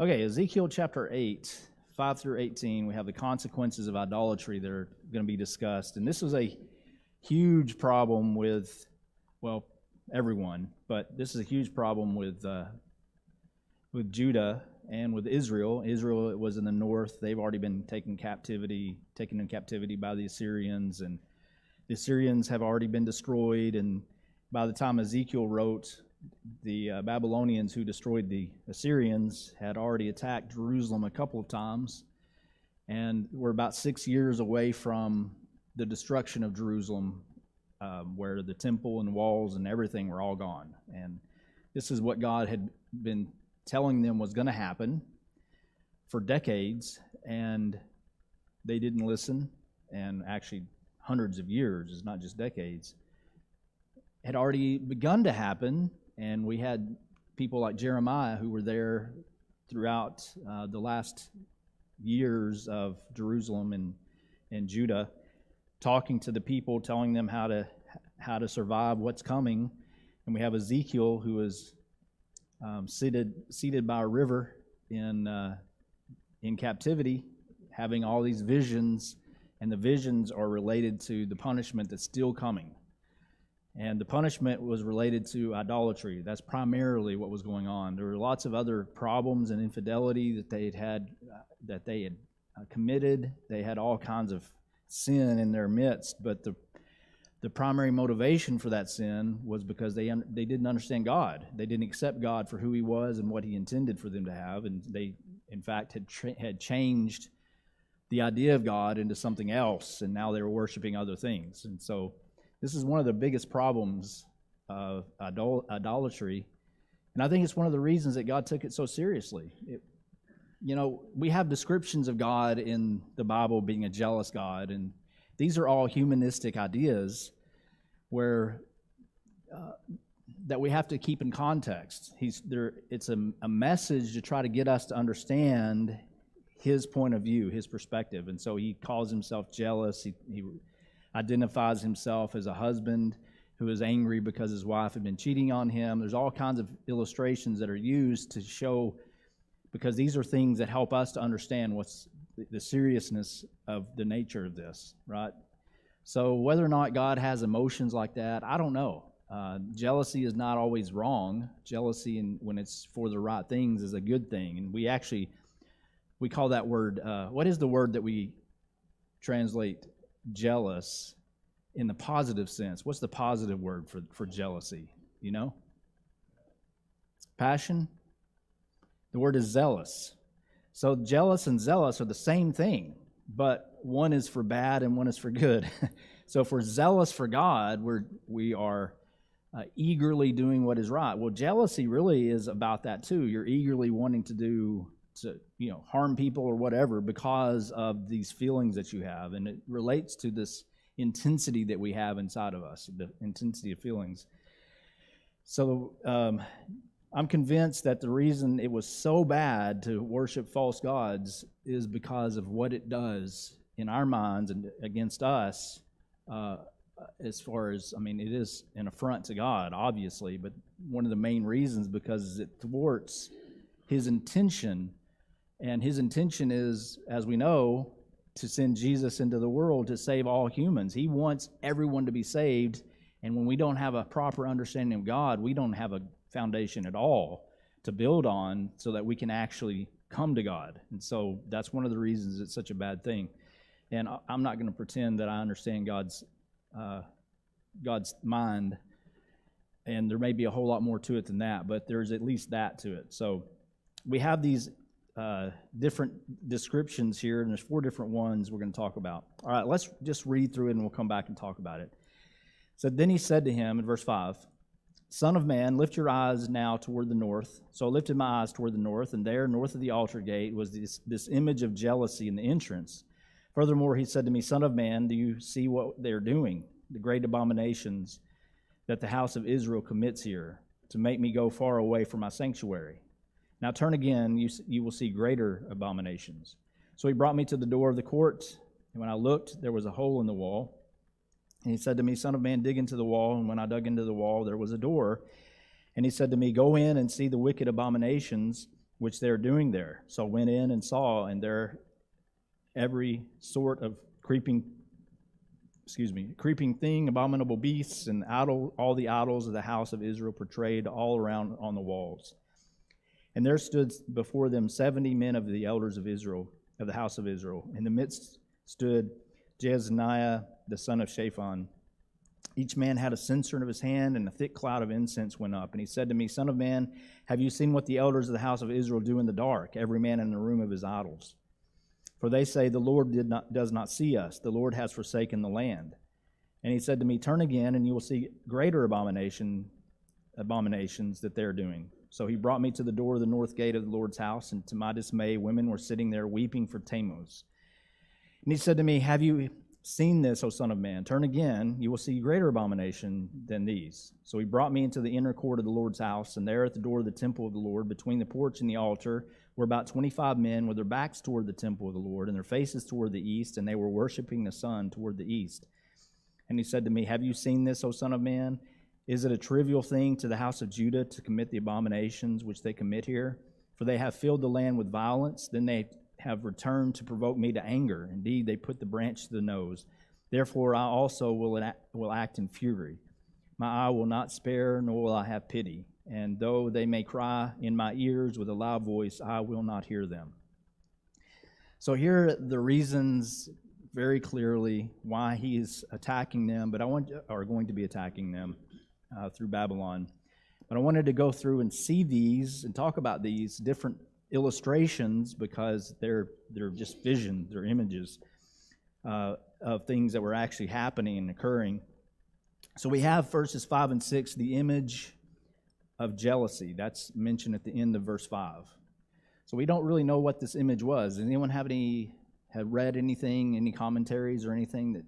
Okay, Ezekiel chapter 8, 5 through 18, we have the consequences of idolatry that are going to be discussed. And this is a huge problem with, well, everyone, but this is a huge problem with Judah and with Israel. Israel was in the north. They've already been taken in captivity by the Assyrians, and the Assyrians have already been destroyed. And by the time Ezekiel wrote, the Babylonians who destroyed the Assyrians had already attacked Jerusalem a couple of times, and we're about 6 years away from the destruction of Jerusalem, where the temple and walls and everything were all gone. And this is what God had been telling them was going to happen for decades, and they didn't listen. And actually hundreds of years, it's not just decades, had already begun to happen. And we had people like Jeremiah who were there throughout the last years of Jerusalem and Judah, talking to the people, telling them how to survive what's coming. And we have Ezekiel, who is seated by a river in captivity, having all these visions, and the visions are related to the punishment that's still coming. And the punishment was related to idolatry. That's primarily what was going on. There were lots of other problems and infidelity that they had committed. They had all kinds of sin in their midst, but the primary motivation for that sin was because they didn't understand God. They didn't accept God for who He was and what He intended for them to have, and they, in fact, had changed the idea of God into something else, and now they were worshiping other things. And so this is one of the biggest problems of idolatry, and I think it's one of the reasons that God took it so seriously. We have descriptions of God in the Bible being a jealous God, and these are all humanistic ideas where that we have to keep in context. It's a message to try to get us to understand His point of view, His perspective, and so He calls Himself jealous. He identifies Himself as a husband who is angry because his wife had been cheating on him. There's all kinds of illustrations that are used to show, because these are things that help us to understand what's the seriousness of the nature of this, right? So whether or not God has emotions like that, I don't know. Jealousy is not always wrong. Jealousy, when it's for the right things, is a good thing. And we call that word, what is the word that we translate jealous in the positive sense? What's the positive word for jealousy? You know? Passion? The word is zealous. So jealous and zealous are the same thing, but one is for bad and one is for good. So if we're zealous for God, we are eagerly doing what is right. Well, jealousy really is about that too. You're eagerly wanting to harm people or whatever because of these feelings that you have, and it relates to this intensity that we have inside of us, the intensity of feelings. So I'm convinced that the reason it was so bad to worship false gods is because of what it does in our minds and against us, as far as, it is an affront to God, obviously, but one of the main reasons because it thwarts His intention. And His intention is, as we know, to send Jesus into the world to save all humans. He wants everyone to be saved, and when we don't have a proper understanding of God, we don't have a foundation at all to build on so that we can actually come to God. And so that's one of the reasons it's such a bad thing. And I'm not going to pretend that I understand God's mind, and there may be a whole lot more to it than that, but there's at least that to it. So we have these different descriptions here, and there's 4 different ones we're going to talk about. All right, let's just read through it, and we'll come back and talk about it. So then He said to him in verse 5, "Son of man, lift your eyes now toward the north." So I lifted my eyes toward the north, and there, north of the altar gate, was this image of jealousy in the entrance. Furthermore, He said to me, "Son of man, do you see what they're doing, the great abominations that the house of Israel commits here, to make me go far away from my sanctuary? Now turn again, you will see greater abominations." So He brought me to the door of the court, and when I looked, there was a hole in the wall. And He said to me, "Son of man, dig into the wall." And when I dug into the wall, there was a door. And He said to me, "Go in and see the wicked abominations which they're doing there. So I went in and saw, and there every sort of creeping thing, abominable beasts, and all the idols of the house of Israel portrayed all around on the walls. And there stood before them 70 men of the elders of Israel, of the house of Israel. In the midst stood Jezaniah, the son of Shaphan. Each man had a censer in his hand, and a thick cloud of incense went up. And he said to me, Son of man, have you seen what the elders of the house of Israel do in the dark, every man in the room of his idols? For they say, the Lord does not see us. The Lord has forsaken the land. And he said to me, Turn again, and you will see greater abominations that they are doing. So he brought me to the door of the north gate of the Lord's house, and to my dismay, women were sitting there weeping for Tammuz. And he said to me, Have you seen this, O son of man? Turn again, you will see greater abomination than these. So he brought me into the inner court of the Lord's house, and there at the door of the temple of the Lord, between the porch and the altar, were about 25 men with their backs toward the temple of the Lord, and their faces toward the east, and they were worshiping the sun toward the east. And he said to me, Have you seen this, O son of man? Is it a trivial thing to the house of Judah to commit the abominations which they commit here? For they have filled the land with violence, then they have returned to provoke me to anger. Indeed, they put the branch to the nose. Therefore I also will act in fury. My eye will not spare, nor will I have pity. And though they may cry in my ears with a loud voice, I will not hear them. So here are the reasons very clearly why he is attacking them, are going to be attacking them through Babylon. But I wanted to go through and see these and talk about these different illustrations because they're just visions, they're images of things that were actually happening and occurring. So we have verses 5 and 6, the image of jealousy. That's mentioned at the end of verse 5. So we don't really know what this image was. Does anyone have read anything, any commentaries or anything that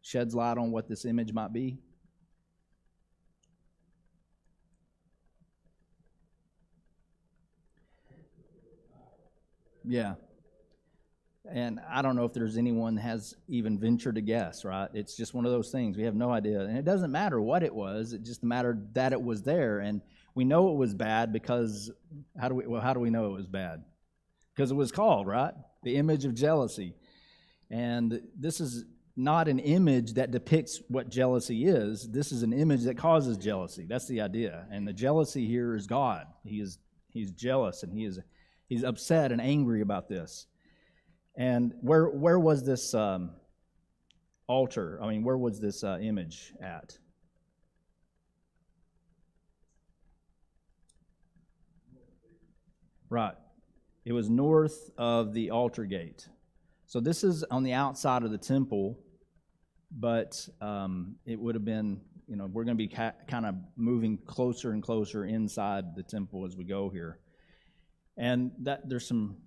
sheds light on what this image might be? Yeah. And I don't know if there's anyone that has even ventured to guess, right? It's just one of those things. We have no idea. And it doesn't matter what it was. It just mattered that it was there. And we know it was bad because, how do we know it was bad? Because it was called, right? The image of jealousy. And this is not an image that depicts what jealousy is. This is an image that causes jealousy. That's the idea. And the jealousy here is God. He's jealous, and he's upset and angry about this. And where was this altar? I mean, where was this image at? Right. It was north of the altar gate. So this is on the outside of the temple, but it would have been, we're going to be kind of moving closer and closer inside the temple as we go here. And that there's some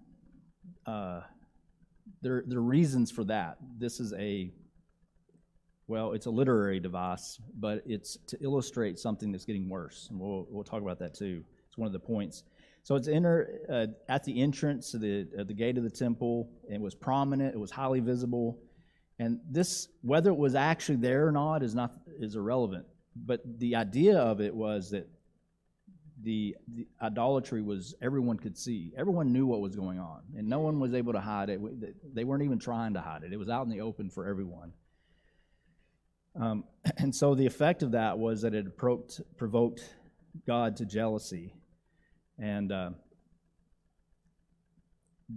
there are reasons for that. This is it's a literary device, but it's to illustrate something that's getting worse, and we'll talk about that too. It's one of the points. So it's at the entrance to the gate of the temple. It was prominent. It was highly visible, and this, whether it was actually there or not, is irrelevant. But the idea of it was that the idolatry was everyone could see. Everyone knew what was going on, and no one was able to hide it. They weren't even trying to hide it. It was out in the open for everyone. And so the effect of that was that it provoked God to jealousy. And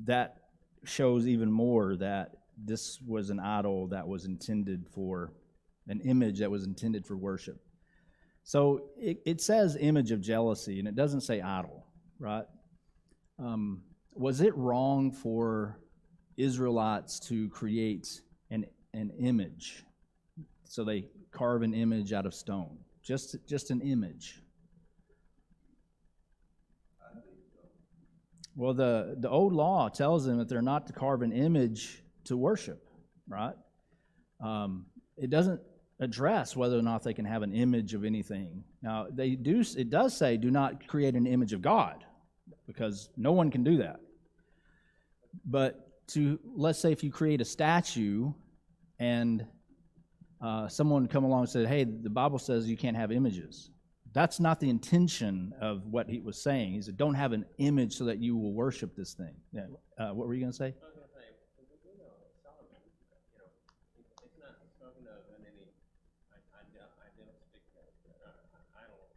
that shows even more that this was an idol that was intended for, an image that was intended for worship. So it says image of jealousy, and it doesn't say idol, right? Was it wrong for Israelites to create an image? So they carve an image out of stone, just an image. Well, the old law tells them that they're not to carve an image to worship, right? It doesn't address whether or not they can have an image of anything. Now, it does say do not create an image of God, because no one can do that. But let's say if you create a statue and someone come along and said, hey, the Bible says you can't have images. That's not the intention of what he was saying. He said, don't have an image so that you will worship this thing. Yeah. What were you going to say? I was going to say, we know Solomon, it's not spoken of in any idealistic idol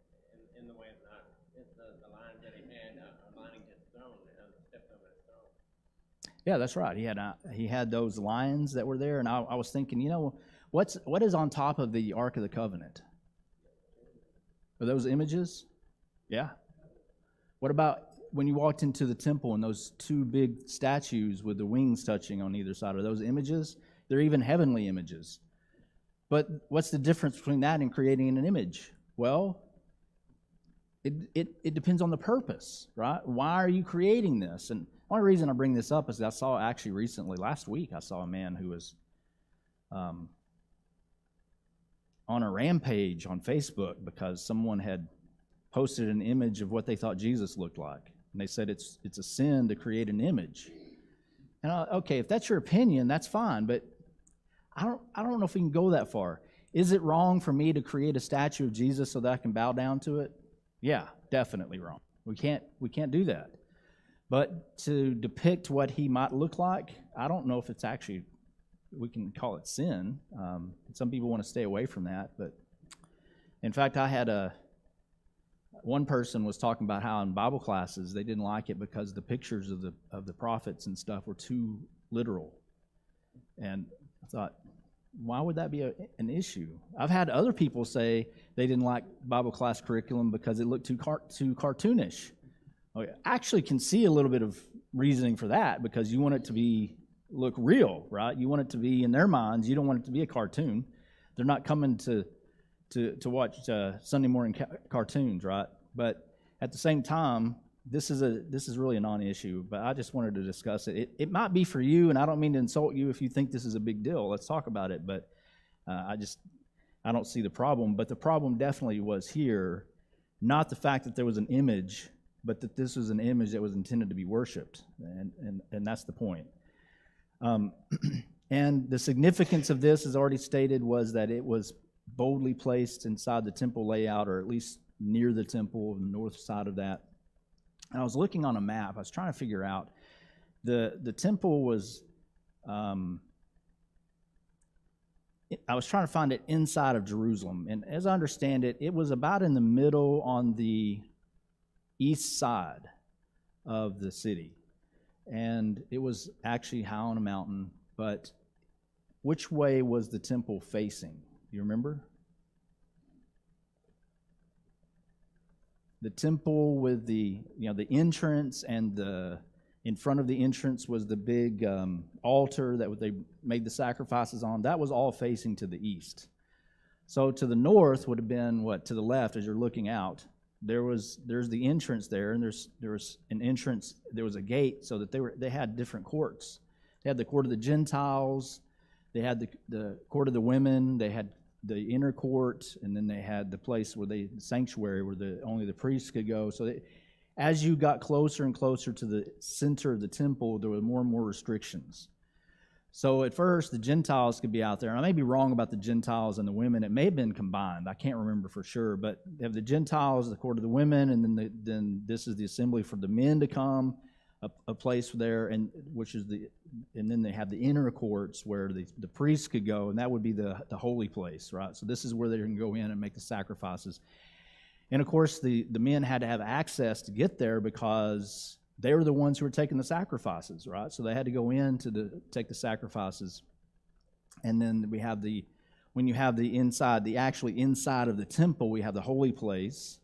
in the way that the lines that he had lining his throne, stepped over his throne. Yeah, that's right. He had those lions that were there, and I was thinking, what is on top of the Ark of the Covenant? Are those images? Yeah. What about when you walked into the temple and those two big statues with the wings touching on either side? Are those images? They're even heavenly images. But what's the difference between that and creating an image? Well, it depends on the purpose, right? Why are you creating this? And the only reason I bring this up is I saw actually recently, last week, I saw a man who was on a rampage on Facebook because someone had posted an image of what they thought Jesus looked like. And they said it's a sin to create an image. And okay, if that's your opinion, that's fine, but I don't know if we can go that far. Is it wrong for me to create a statue of Jesus so that I can bow down to it? Yeah, definitely wrong. We can't do that. But to depict what he might look like, I don't know if it's actually, we can call it sin. Some people want to stay away from that, but in fact, I had one person was talking about how in Bible classes they didn't like it because the pictures of the prophets and stuff were too literal. And I thought, why would that be an issue? I've had other people say they didn't like Bible class curriculum because it looked too cartoonish. I actually can see a little bit of reasoning for that because you want it to look real, right? You want it to be in their minds. You don't want it to be a cartoon. They're not coming to watch Sunday morning cartoons, right? But at the same time, this is really a non-issue. But I just wanted to discuss it. It might be for you, and I don't mean to insult you if you think this is a big deal. Let's talk about it. But I don't see the problem. But the problem definitely was here, not the fact that there was an image, but that this was an image that was intended to be worshipped, and that's the point. And the significance of this, as already stated, was that it was boldly placed inside the temple layout, or at least near the temple, the north side of that. And I was looking on a map. I was trying to figure out the temple was. I was trying to find it inside of Jerusalem, and as I understand it, it was about in the middle on the east side of the city. And it was actually high on a mountain, but which way was the temple facing? You remember? The temple with the entrance, and in front of the entrance was the big altar that they made the sacrifices on. That was all facing to the east. So to the north would have been to the left as you're looking out. There's the entrance there, and there was an entrance. There was a gate, so that they had different courts. They had the court of the Gentiles. They had the court of the women. They had the inner court, and then they had the place the sanctuary where only the priests could go. So as you got closer and closer to the center of the temple, there were more and more restrictions. So at first, the Gentiles could be out there. And I may be wrong about the Gentiles and the women. It may have been combined. I can't remember for sure. But they have the Gentiles, the court of the women, and then this is the assembly for the men to come, a place there, and then they have the inner courts where the priests could go, and that would be the holy place, right? So this is where they can go in and make the sacrifices. And of course, the men had to have access to get there because they were the ones who were taking the sacrifices, right? So they had to go in to take the sacrifices. And then when you have the inside, the actually inside of the temple, we have the holy place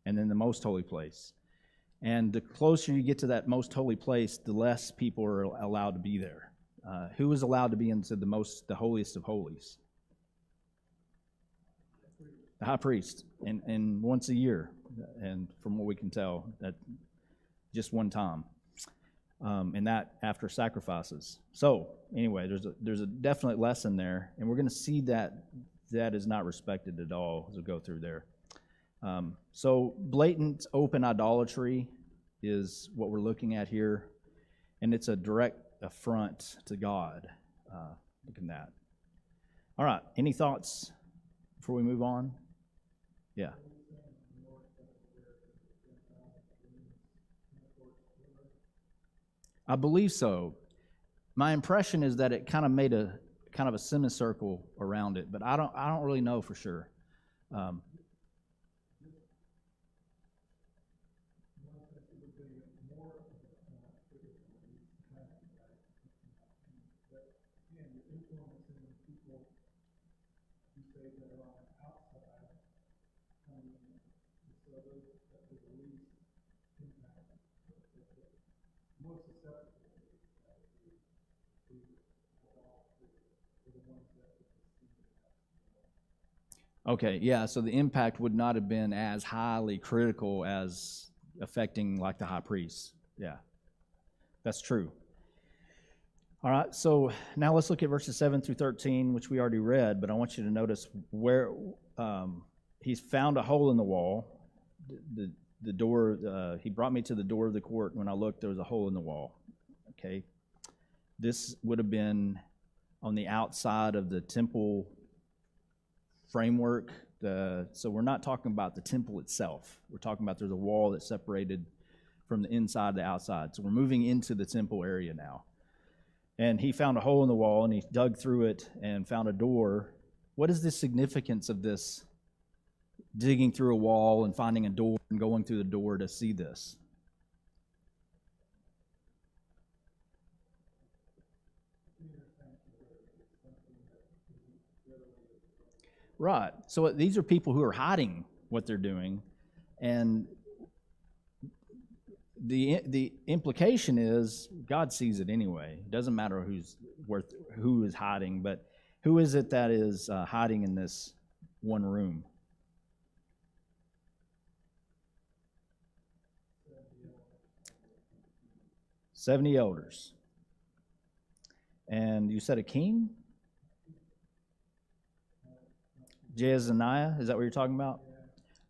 and then the most holy place. And the closer you get to that most holy place, the less people are allowed to be there. Who is allowed to be into the holiest of holies? The high priest, and once a year, and from what we can tell, that just one time, and that after sacrifices. So anyway, there's a definite lesson there, and we're going to see that is not respected at all as we go through there. So blatant open idolatry is what we're looking at here, and it's a direct affront to God. Look at that. All right, any thoughts before we move on? Yeah. I believe so. My impression is that it kind of made a kind of a semicircle around it, but I don't really know for sure. Um, Okay, yeah, so the impact would not have been as highly critical as affecting like the high priest. Yeah, that's true. All right, so now let's look at verses 7 through 13, which we already read, but I want you to notice where he's found a hole in the wall. The door, he brought me to the door of the court. When I looked, there was a hole in the wall. Okay, this would have been on the outside of the temple framework. So we're not talking about the temple itself. We're talking about there's a wall that's separated from the inside to the outside. So we're moving into the temple area now. And he found a hole in the wall, and he dug through it and found a door. What is the significance of this, digging through a wall and finding a door and going through the door to see this? Right. So these are people who are hiding what they're doing, and the implication is God sees it anyway. It doesn't matter who is hiding, but who is it that is hiding in this one room? "70 elders." And you said a king? Jezaniah, is that what you're talking about?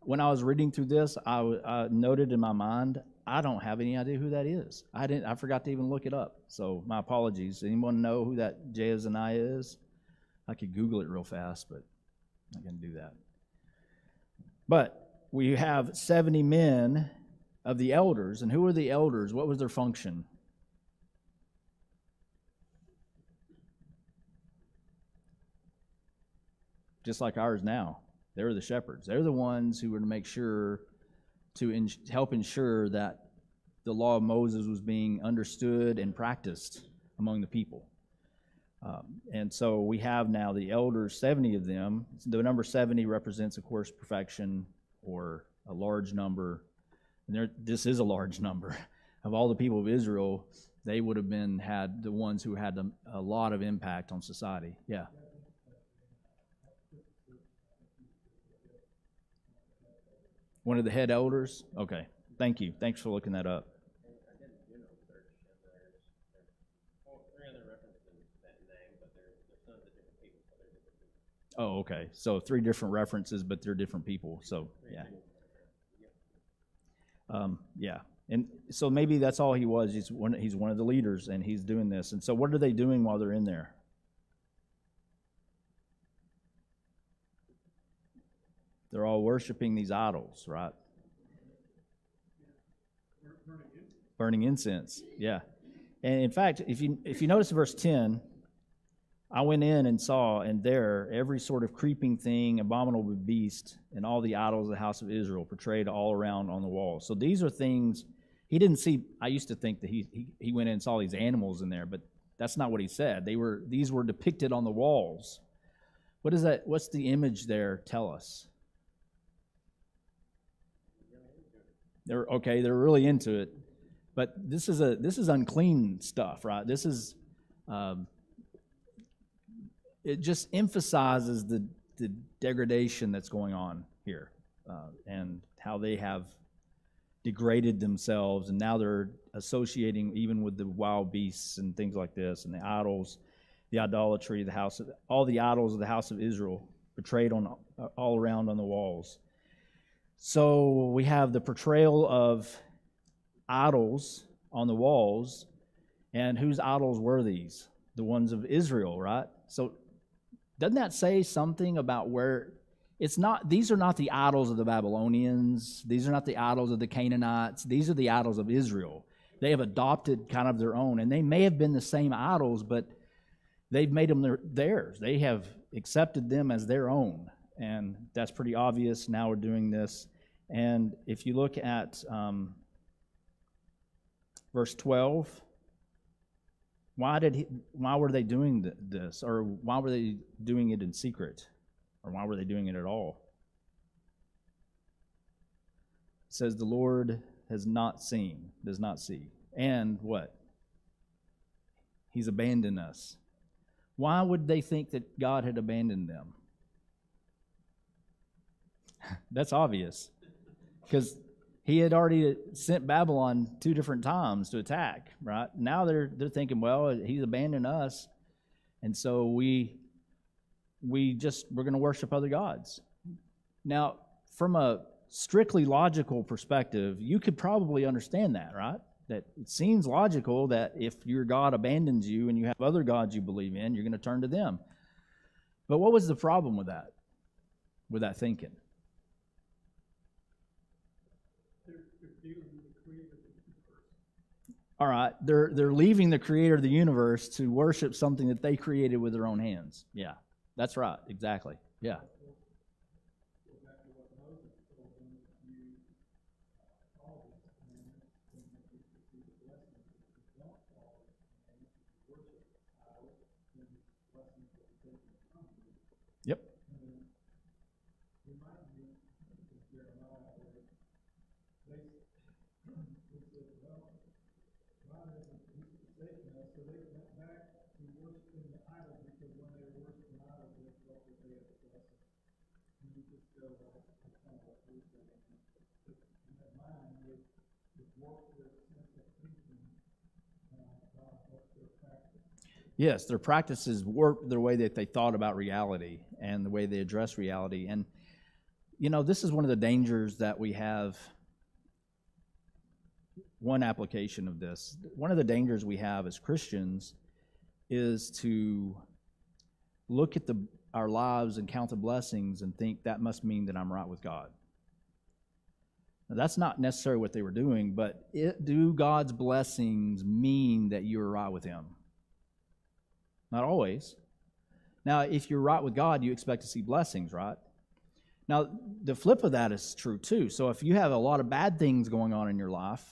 When I was reading through this, I noted in my mind, I don't have any idea who that is. I forgot to even look it up. So my apologies. Anyone know who that Jezaniah is? I could Google it real fast, but I'm not going to do that. But we have 70 men of the elders. And who are the elders? What was their function? Just like ours now. They're the shepherds. They're the ones who were to make sure, to help ensure that the law of Moses was being understood and practiced among the people. And so we have now the elders, 70 of them. The number 70 represents, of course, perfection, or a large number. And this is a large number. Of all the people of Israel, they would have had the ones who had a lot of impact on society. Yeah. One of the head elders? Okay. Thank you. Thanks for looking that up. I did a general search, and there's 3 other references to that name, but they're sons of different people, so they're different people. Oh, okay. So 3 different references, but they're different people. So, yeah. Yeah. And so maybe that's all he was. He's one of the leaders, and he's doing this. And so what are they doing while they're in there? They're all worshiping these idols, right? Burning incense, yeah. And in fact, if you notice verse 10, I went in and saw, and there every sort of creeping thing, abominable beast, and all the idols of the house of Israel portrayed all around on the wall. So these are things he didn't see. I used to think that he went in and saw these animals in there, but that's not what he said. These were depicted on the walls. What is that? What's the image there tell us? They're really into it, but this is unclean stuff, right? This is it just emphasizes the degradation that's going on here, and how they have degraded themselves, and now they're associating even with the wild beasts and things like this, and the idols, the idolatry, all the idols of the house of Israel portrayed on all around on the walls. So we have the portrayal of idols on the walls, and whose idols were these? The ones of Israel, right? So doesn't that say something about where it's not? These are not the idols of the Babylonians. These are not the idols of the Canaanites. These are the idols of Israel. They have adopted kind of their own, and they may have been the same idols, but they've made them theirs. They have accepted them as their own, and that's pretty obvious. Now we're doing this. And if you look at verse 12, why were they doing this? Or why were they doing it in secret? Or why were they doing it at all? It says the Lord does not see. And what? He's abandoned us. Why would they think that God had abandoned them? That's obvious. Because he had already sent Babylon 2 different times to attack, right? Now they're thinking, well, he's abandoned us, and so we're going to worship other gods. Now, from a strictly logical perspective, you could probably understand that, right? That it seems logical that if your God abandons you and you have other gods you believe in, you're going to turn to them. But what was the problem with that thinking? All right, they're leaving the creator of the universe to worship something that they created with their own hands. Yeah, that's right, exactly. Yeah. Yep. Yes, their practices warped the way that they thought about reality and the way they address reality. And, this is one of the dangers that we have. One application of this, one of the dangers we have as Christians is to look at our lives and count the blessings and think that must mean that I'm right with God. Now, that's not necessarily what they were doing, but do God's blessings mean that you're right with Him? Not always. Now, if you're right with God, you expect to see blessings, right? Now, the flip of that is true too. So if you have a lot of bad things going on in your life,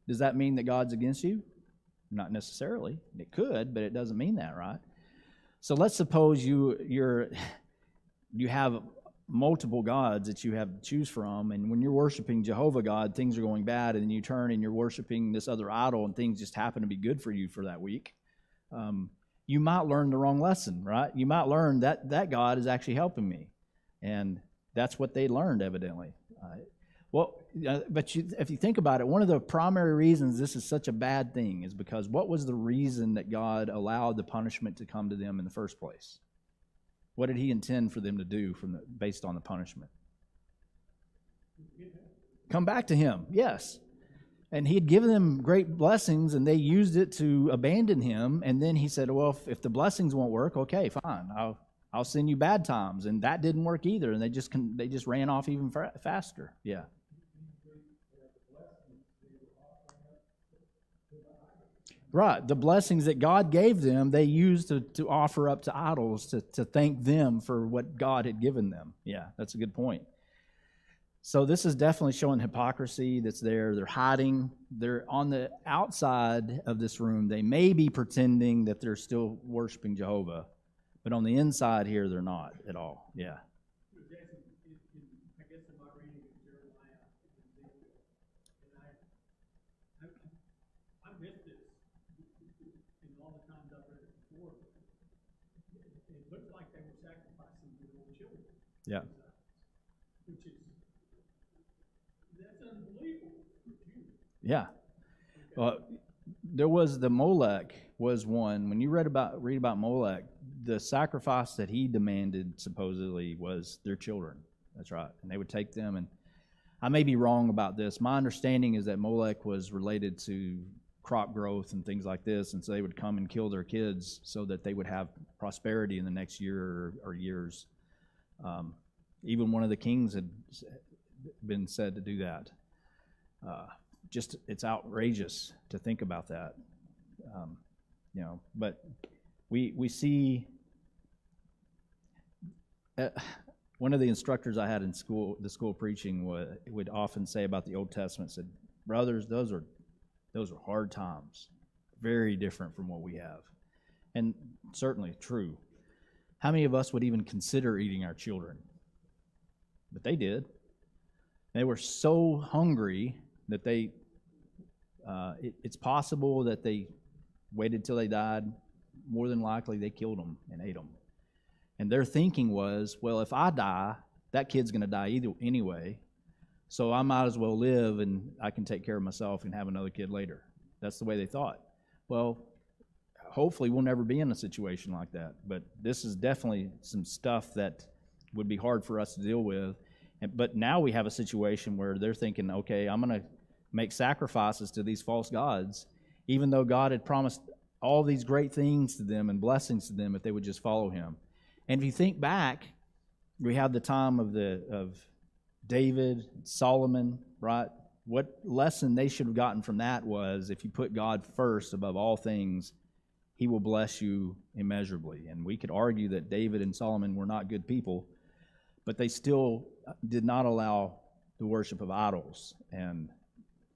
does that mean that God's against you? Not necessarily. It could, but it doesn't mean that, right? So let's suppose you have multiple gods that you have to choose from, and when you're worshiping Jehovah God, things are going bad, and then you turn and you're worshiping this other idol, and things just happen to be good for you for that week. You might learn the wrong lesson, right? You might learn that God is actually helping me, and that's what they learned, evidently. But if you think about it, one of the primary reasons this is such a bad thing is because what was the reason that God allowed the punishment to come to them in the first place? What did He intend for them to do based on the punishment? Come back to Him, yes. And He had given them great blessings, and they used it to abandon Him. And then He said, well, if the blessings won't work, okay, fine. I'll send you bad times. And that didn't work either. And they just ran off even faster. Yeah. Right. The blessings that God gave them, they used to offer up to idols to thank them for what God had given them. Yeah, that's a good point. So this is definitely showing hypocrisy that's there. They're hiding. They're on the outside of this room. They may be pretending that they're still worshiping Jehovah, but on the inside here, they're not at all. Yeah. I guess in my reading of Jeremiah and Ezekiel, and I missed this in all the times I've read it before. It looked like they were sacrificing their own children. Yeah. Which is, that's unbelievable for Jews. Yeah. Well, there was the Molech was one. When you read about Molech, the sacrifice that he demanded supposedly was their children. That's right. And they would take them, and I may be wrong about this. My understanding is that Molech was related to crop growth and things like this, and so they would come and kill their kids so that they would have prosperity in the next year or years. Even one of the kings had been said to do that. just, it's outrageous to think about that. But we see, one of the instructors I had in school, the school of preaching, would often say about the Old Testament, said, brothers, those are hard times, very different from what we have. And certainly true. How many of us would even consider eating our children? But they did. They were so hungry that it's possible that they waited till they died. More than likely, they killed them and ate them. And their thinking was, well, if I die, that kid's going to die anyway, so I might as well live and I can take care of myself and have another kid later. That's the way they thought. Well, hopefully we'll never be in a situation like that, but this is definitely some stuff that would be hard for us to deal with. But now we have a situation where they're thinking, okay, I'm going to make sacrifices to these false gods, even though God had promised all these great things to them and blessings to them if they would just follow him. And if you think back, we have the time of David, Solomon, right? What lesson they should have gotten from that was, if you put God first above all things, he will bless you immeasurably. And we could argue that David and Solomon were not good people, but they still did not allow the worship of idols. And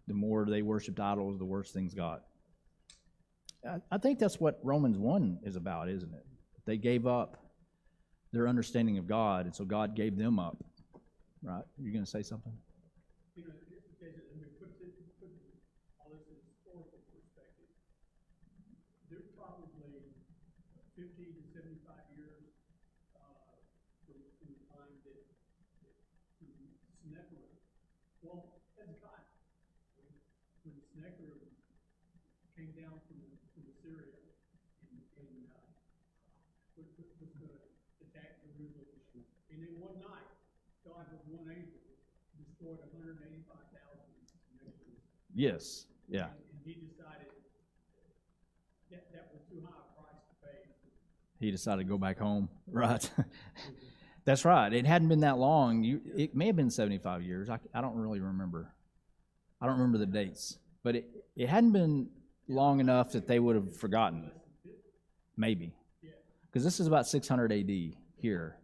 the more they worshiped idols, the worse things got. I think that's what Romans 1 is about, isn't it? They gave up their understanding of God, and so God gave them up. Right? You're going to say something? You know, put all this in historical perspective. There's probably 50 to 75 years from the time that Sennacherib, well, Hezekiah, when Sennacherib came down from Assyria and was going to attack Jerusalem, and in one night, God with one angel destroyed 185,000. Yes. Yeah. And he decided that was too high a price to pay. He decided to go back home. Right. That's right. It hadn't been that long. It may have been 75 years. I don't really remember. I don't remember the dates. But it hadn't been long enough that they would have forgotten. Maybe. Because this is about 600 AD here.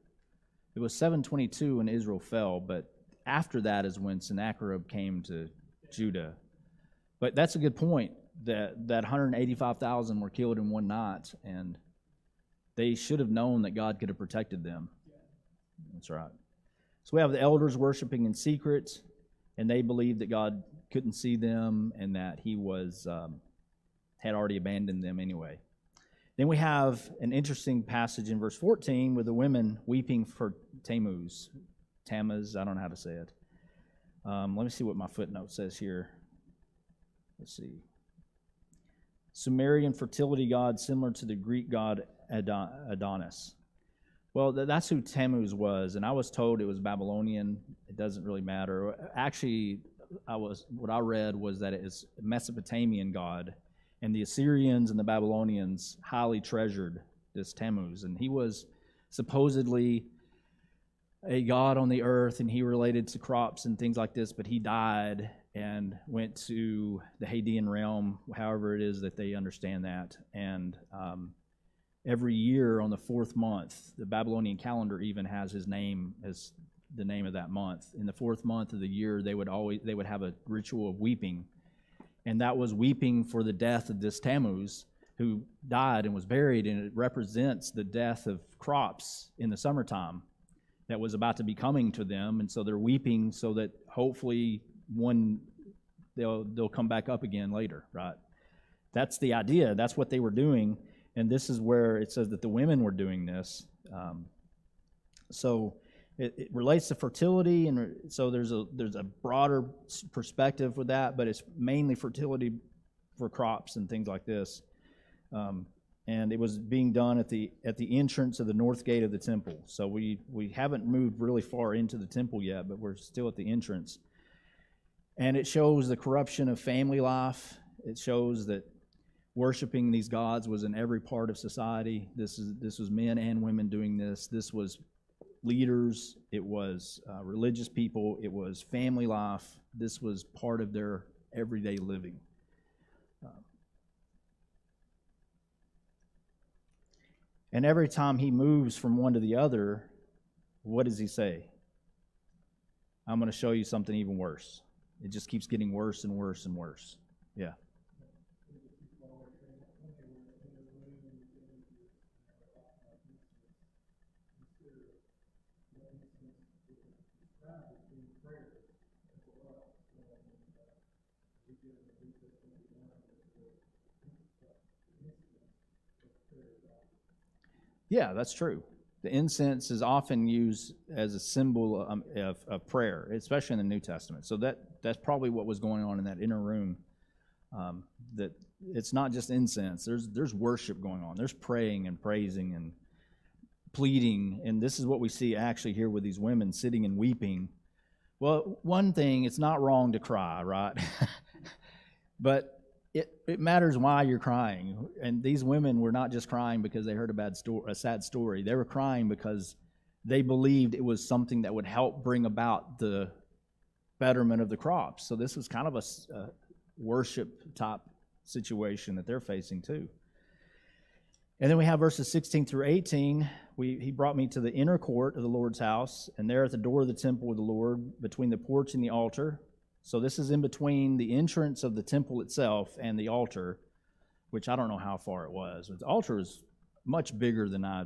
It was 722 when Israel fell, but after that is when Sennacherib came to Judah. But that's a good point, that 185,000 were killed in one night, and they should have known that God could have protected them. That's right. So we have the elders worshiping in secret, and they believed that God couldn't see them and that he had already abandoned them anyway. Then we have an interesting passage in verse 14 with the women weeping for Tammuz. Tammuz, I don't know how to say it. Let me see what my footnote says here. Let's see. Sumerian fertility god similar to the Greek god Adonis. Well, that's who Tammuz was, and I was told it was Babylonian. It doesn't really matter. Actually, what I read was that it is a Mesopotamian god, and the Assyrians and the Babylonians highly treasured this Tammuz. And he was supposedly a god on the earth, and he related to crops and things like this, but he died and went to the Hadean realm, however it is that they understand that. And every year on the 4th month, the Babylonian calendar even has his name as the name of that month. In the 4th month of the year, they would have a ritual of weeping. And that was weeping for the death of this Tammuz, who died and was buried, and it represents the death of crops in the summertime that was about to be coming to them. And so they're weeping so that hopefully they'll come back up again later, right? That's the idea. That's what they were doing. And this is where it says that the women were doing this. So it relates to fertility, and so there's a broader perspective with that, but it's mainly fertility for crops and things like this. And it was being done at the entrance of the north gate of the temple. So we haven't moved really far into the temple yet, but we're still at the entrance. And it shows the corruption of family life. It shows that worshiping these gods was in every part of society. This was men and women doing this. This was leaders, it was religious people, it was family life. This was part of their everyday living. And every time he moves from one to the other, what does he say? I'm going to show you something even worse. It just keeps getting worse and worse and worse. Yeah. Yeah, that's true. The incense is often used as a symbol of prayer, especially in the New Testament. So that's probably what was going on in that inner room. That it's not just incense. There's worship going on. There's praying and praising and pleading. And this is what we see actually here with these women sitting and weeping. Well, one thing, it's not wrong to cry, right? But it matters why you're crying. And these women were not just crying because they heard a sad story. They were crying because they believed it was something that would help bring about the betterment of the crops. So this was kind of a worship type situation that they're facing too. And then we have verses 16 through 18. He brought me to the inner court of the Lord's house, and there at the door of the temple of the Lord, between the porch and the altar. So this is in between the entrance of the temple itself and the altar, which I don't know how far it was. The altar is much bigger than I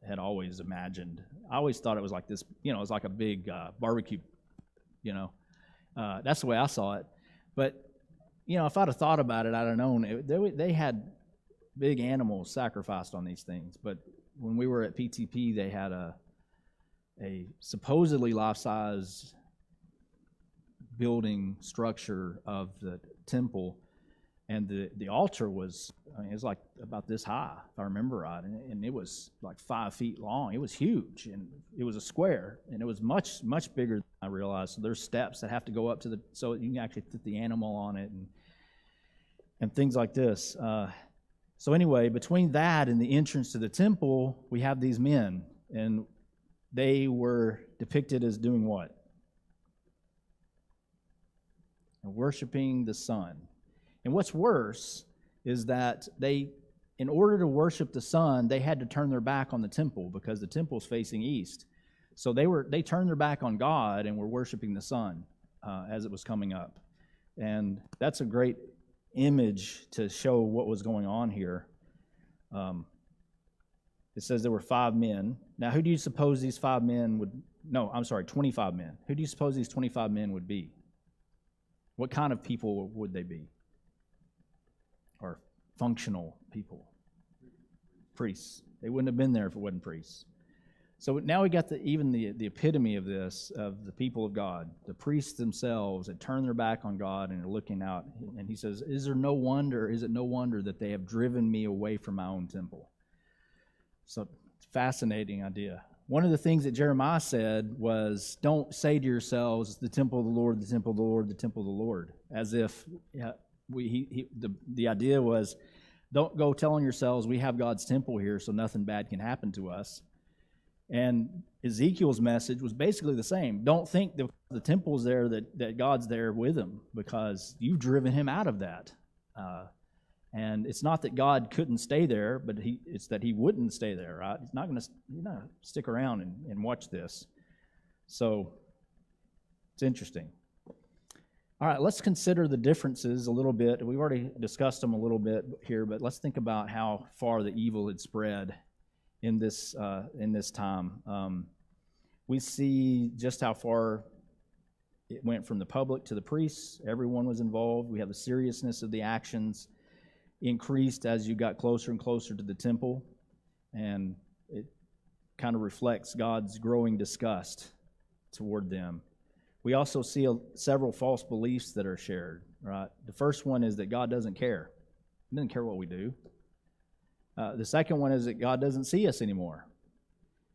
had always imagined. I always thought it was like this, it was like a big barbecue, That's the way I saw it. But, if I'd have thought about it, I'd have known. They had big animals sacrificed on these things. But when we were at PTP, they had a supposedly life-size building structure of the temple, and the altar was, it was like about this high, if I remember right, and it was like 5 feet long. It was huge, and it was a square, and it was much, much bigger than I realized. So there's steps that have to go up to so you can actually fit the animal on it, and things like this. So anyway, between that and the entrance to the temple, we have these men, and they were depicted as doing what? Worshiping the sun. And what's worse is that in order to worship the sun, they had to turn their back on the temple because the temple's facing east. So they turned their back on God and were worshiping the sun as it was coming up. And that's a great image to show what was going on here. It says there were 5 men. Now, who do you suppose these 5 men would... No, I'm sorry, 25 men. Who do you suppose these 25 men would be? What kind of people would they be? Or functional people? Priests. They wouldn't have been there if it wasn't priests. So now we got the epitome of this, of the people of God, the priests themselves that turn their back on God and are looking out. And he says, is it no wonder that they have driven me away from my own temple? So, fascinating idea. One of the things that Jeremiah said was, don't say to yourselves, the temple of the Lord, the temple of the Lord, the temple of the Lord. As if the idea was, don't go telling yourselves we have God's temple here so nothing bad can happen to us. And Ezekiel's message was basically the same. Don't think the temple's there that God's there with him, because you've driven him out of that. And it's not that God couldn't stay there, but it's that he wouldn't stay there, right? He's not going to stick around and watch this. So it's interesting. All right, let's consider the differences a little bit. We've already discussed them a little bit here, but let's think about how far the evil had spread in this time. We see just how far it went from the public to the priests. Everyone was involved. We have the seriousness of the actions increased as you got closer and closer to the temple, and it kind of reflects God's growing disgust toward them. We also see several false beliefs that are shared, right? The first one is that God doesn't care. He doesn't care what we do. The second one is that God doesn't see us anymore.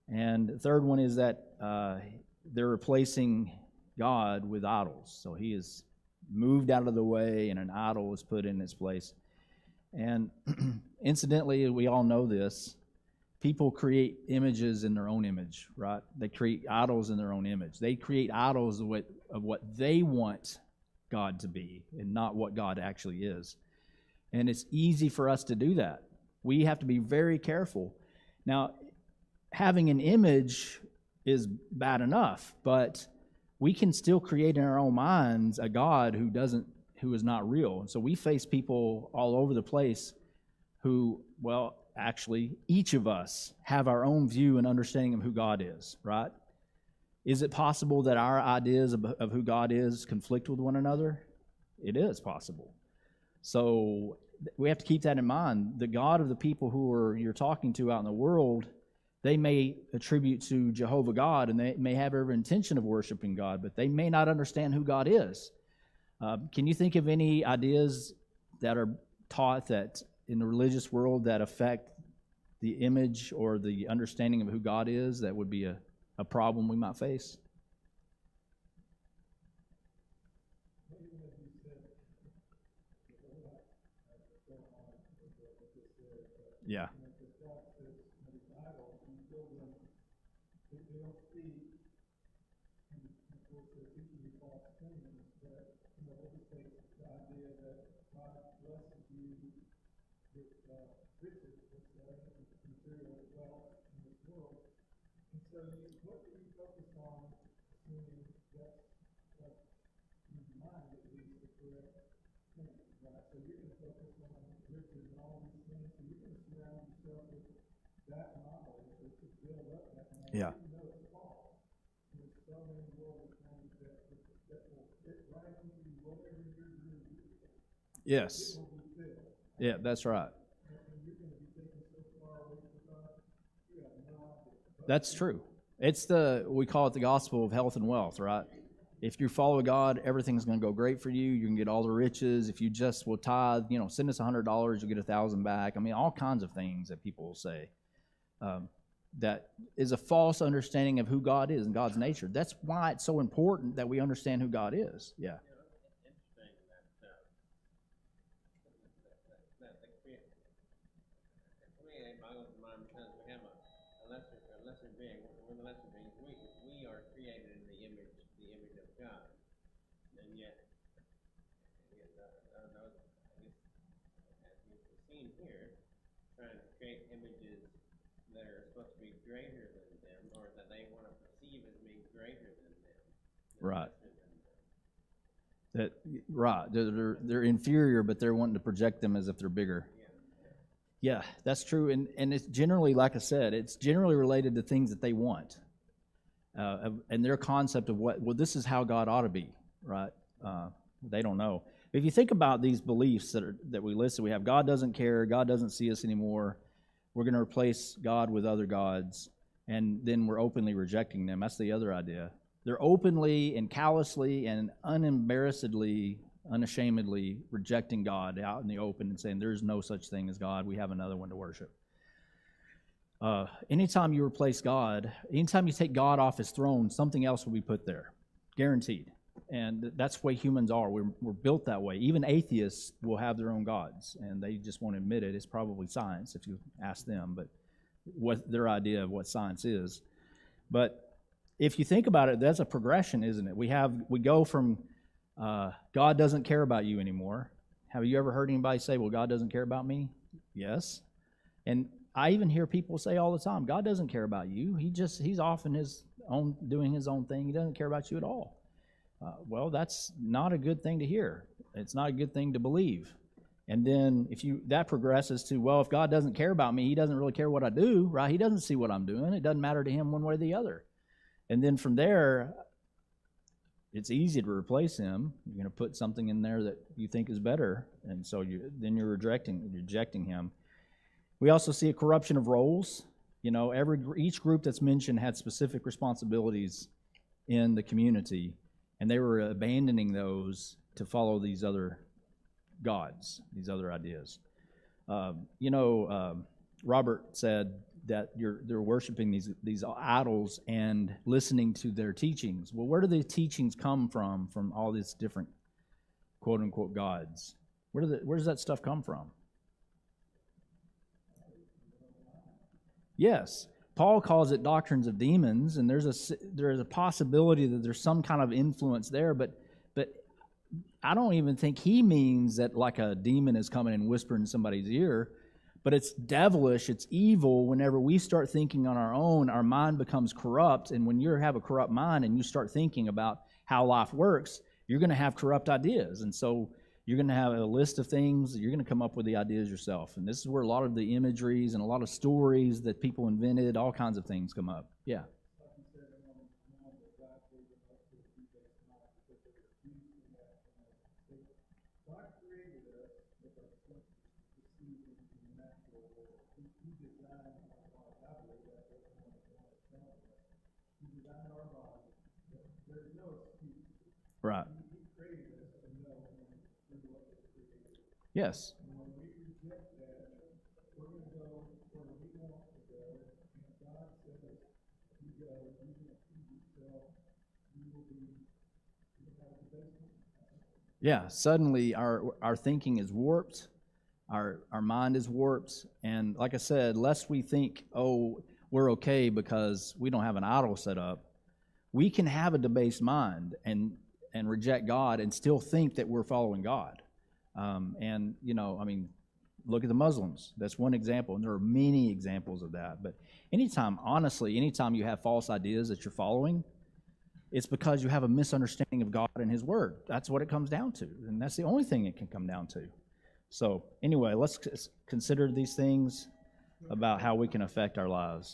And the third one is that they're replacing God with idols. So he is moved out of the way and an idol is put in its place. And incidentally, we all know this, people create images in their own image, right? They create idols in their own image. They create idols of what they want God to be and not what God actually is. And it's easy for us to do that. We have to be very careful. Now, having an image is bad enough, but we can still create in our own minds a God who is not real. And so we face people all over the place who, well, actually, each of us have our own view and understanding of who God is, right? Is it possible that our ideas of who God is conflict with one another? It is possible. So we have to keep that in mind. The God of the people you're talking to out in the world, they may attribute to Jehovah God, and they may have every intention of worshiping God, but they may not understand who God is. Can you think of any ideas that are taught that in the religious world that affect the image or the understanding of who God is that would be a problem we might face? Yeah. Yeah. Yes. Yeah, that's right. That's true. We call it the gospel of health and wealth, right? If you follow God, everything's going to go great for you. You can get all the riches. If you just will tithe, send us $100, you'll get 1,000 back. I mean, all kinds of things that people will say. That is a false understanding of who God is and God's nature. That's why it's so important that we understand who God is. Yeah. We are created in the image of God, and yet, as we've seen here, trying to create images that are supposed to be greater than them, or that they want to perceive as being greater than them. Right. They're inferior, but they're wanting to project them as if they're bigger. Yeah, that's true, and it's generally, like I said, it's generally related to things that they want, and their concept of this is how God ought to be, right? They don't know. If you think about these beliefs that we listed, we have God doesn't care, God doesn't see us anymore. We're going to replace God with other gods, and then we're openly rejecting them. That's the other idea. They're openly and callously and unashamedly rejecting God out in the open and saying there's no such thing as God. We have another one to worship. Anytime you replace God, anytime you take God off his throne, something else will be put there, guaranteed. And that's the way humans are. We're built that way. Even atheists will have their own gods, and they just won't admit it. It's probably science if you ask them, but what their idea of what science is. But if you think about it, that's a progression, isn't it? We go from God doesn't care about you anymore. Have you ever heard anybody say, well, God doesn't care about me? Yes. And I even hear people say all the time, God doesn't care about you. He's off in his own, doing his own thing. He doesn't care about you at all. Well, that's not a good thing to hear. It's not a good thing to believe. And then that progresses to, well, if God doesn't care about me, he doesn't really care what I do, right? He doesn't see what I'm doing. It doesn't matter to him one way or the other. And then from there, it's easy to replace him. You're going to put something in there that you think is better, and so then you're rejecting him. We also see a corruption of roles. Each group that's mentioned had specific responsibilities in the community, and they were abandoning those to follow these other gods, these other ideas. Robert said that they're worshiping these idols and listening to their teachings. Well, where do the teachings come from all these different quote-unquote gods? Where does that stuff come from? Yes. Paul calls it doctrines of demons, and there's a possibility that there's some kind of influence there, but I don't even think he means that like a demon is coming and whispering in somebody's ear, but it's devilish, it's evil. Whenever we start thinking on our own, our mind becomes corrupt, and when you have a corrupt mind and you start thinking about how life works, you're going to have corrupt ideas, and so you're going to have a list of things, you're going to come up with the ideas yourself, and this is where a lot of the imageries and a lot of stories that people invented, all kinds of things come up. Yeah. Right. Yes. Yeah, suddenly our thinking is warped, our mind is warped, and like I said, lest we think, oh, we're okay because we don't have an idol set up, we can have a debased mind and reject God and still think that we're following God. And, you know, I mean, look at the Muslims. That's one example, and there are many examples of that. But anytime you have false ideas that you're following, it's because you have a misunderstanding of God and His Word. That's what it comes down to, and that's the only thing it can come down to. So anyway, let's consider these things about how we can affect our lives.